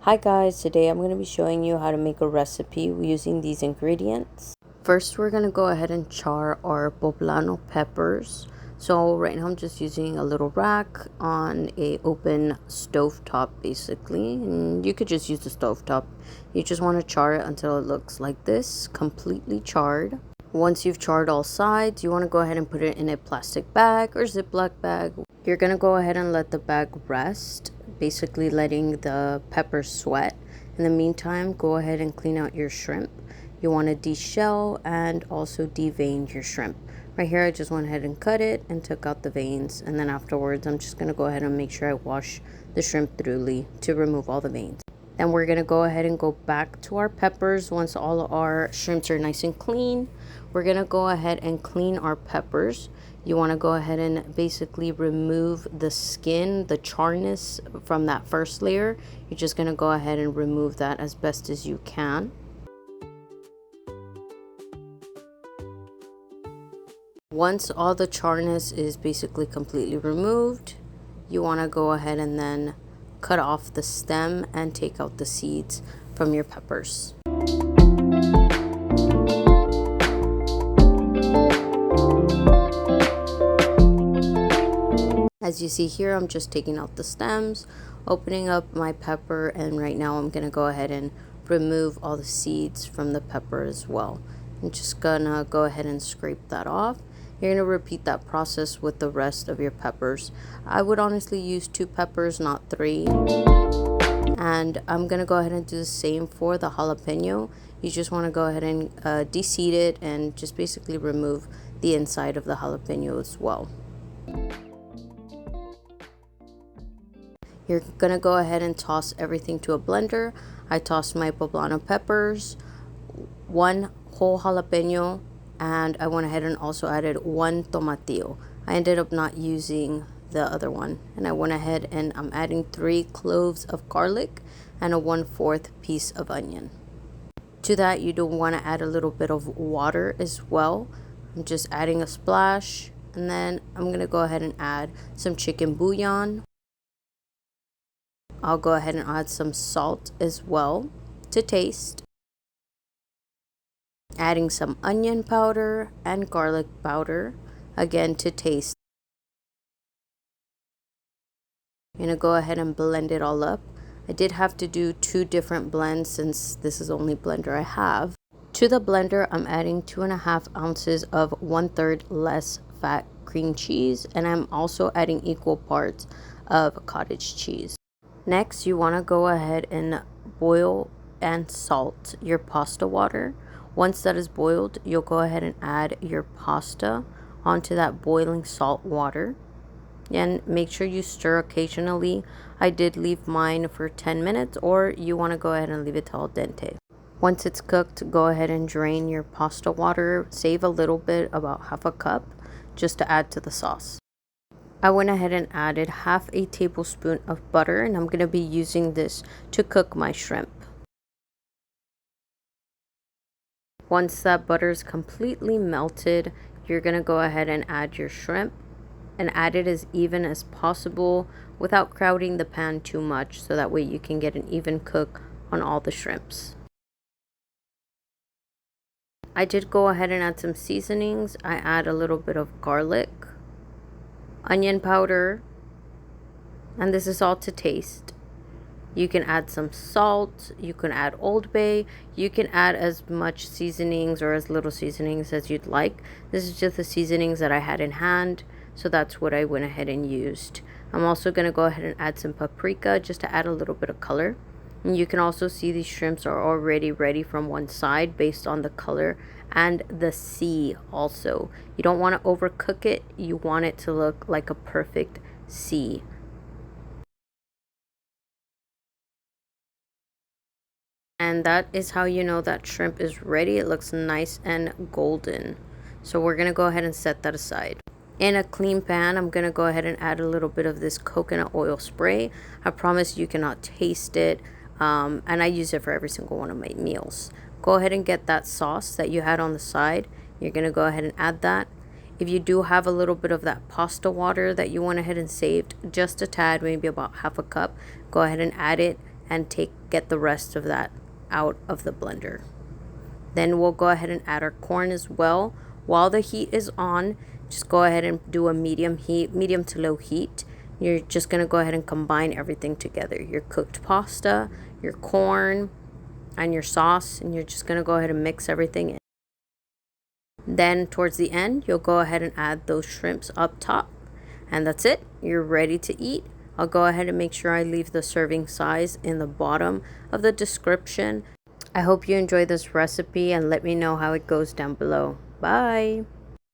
Hi guys, today I'm going to be showing you how to make a recipe using these ingredients. First, we're going to go ahead and char our poblano peppers. So right now I'm just using a little rack on a open stove top basically, and you could just use the stove top. You just want to char it until it looks like this, completely charred. Once you've charred all sides, you want to go ahead and put it in a plastic bag or Ziploc bag. You're going to go ahead and let the bag rest, basically letting the peppers sweat. In the meantime, go ahead and clean out your shrimp. You want to deshell and also devein your shrimp. Right here, I just went ahead and cut it and took out the veins. And then afterwards, I'm just going to go ahead and make sure I wash the shrimp thoroughly to remove all the veins. Then we're going to go ahead and go back to our peppers. Once all of our shrimps are nice and clean, we're going to go ahead and clean our peppers. You want to go ahead and basically remove the skin, the charness from that first layer. You're just going to go ahead and remove that as best as you can. Once all the charness is basically completely removed, you want to go ahead and then cut off the stem and take out the seeds from your peppers. As you see here, I'm just taking out the stems, opening up my pepper, and right now I'm going to go ahead and remove all the seeds from the pepper as well. I'm just going to go ahead and scrape that off. You're going to repeat that process with the rest of your peppers. I would honestly use 2 peppers, not 3. And I'm going to go ahead and do the same for the jalapeno. You just want to go ahead and de-seed it and just basically remove the inside of the jalapeno as well. You're going to go ahead and toss everything to a blender. I tossed my poblano peppers, 1 whole jalapeno, and I went ahead and also added 1 tomatillo. I ended up not using the other one, and I went ahead and I'm adding 3 cloves of garlic and a 1/4 piece of onion. To that, you do want to add a little bit of water as well. I'm just adding a splash, and then I'm going to go ahead and add some chicken bouillon. I'll go ahead and add some salt as well to taste. Adding some onion powder and garlic powder, again to taste. I'm going to go ahead and blend it all up. I did have to do 2 different blends since this is the only blender I have. To the blender, I'm adding 2.5 ounces of 1/3 less fat cream cheese, and I'm also adding equal parts of cottage cheese. Next, you want to go ahead and boil and salt your pasta water. Once that is boiled, you'll go ahead and add your pasta onto that boiling salt water. And make sure you stir occasionally. I did leave mine for 10 minutes, or you want to go ahead and leave it till al dente. Once it's cooked, go ahead and drain your pasta water. Save a little bit, about 1/2 cup, just to add to the sauce. I went ahead and added 1/2 tablespoon of butter, and I'm going to be using this to cook my shrimp. Once that butter is completely melted, you're going to go ahead and add your shrimp and add it as even as possible without crowding the pan too much, so that way you can get an even cook on all the shrimps. I did go ahead and add some seasonings. I add a little bit of garlic, onion powder, and this is all to taste. You can add some salt, you can add Old Bay, you can add as much seasonings or as little seasonings as you'd like. This is just the seasonings that I had in hand, so that's what I went ahead and used. I'm also going to go ahead and add some paprika just to add a little bit of color. And you can also see these shrimps are already ready from one side based on the color and the sea also. You don't want to overcook it, you want it to look like a perfect sea. And that is how you know that shrimp is ready. It looks nice and golden. So we're going to go ahead and set that aside. In a clean pan, I'm going to go ahead and add a little bit of this coconut oil spray. I promise you cannot taste it. And I use it for every single one of my meals. Go ahead and get that sauce that you had on the side. You're going to go ahead and add that. If you do have a little bit of that pasta water that you went ahead and saved, just a tad, maybe about 1/2 cup, go ahead and add it. and get the rest of that out of the blender. Then we'll go ahead and add our corn as well. While the heat is on, just go ahead and do a medium to low heat. You're just going to go ahead and combine everything together. Your cooked pasta, your corn, and your sauce. And you're just going to go ahead and mix everything in. Then towards the end, you'll go ahead and add those shrimps up top. And that's it. You're ready to eat. I'll go ahead and make sure I leave the serving size in the bottom of the description. I hope you enjoy this recipe and let me know how it goes down below. Bye!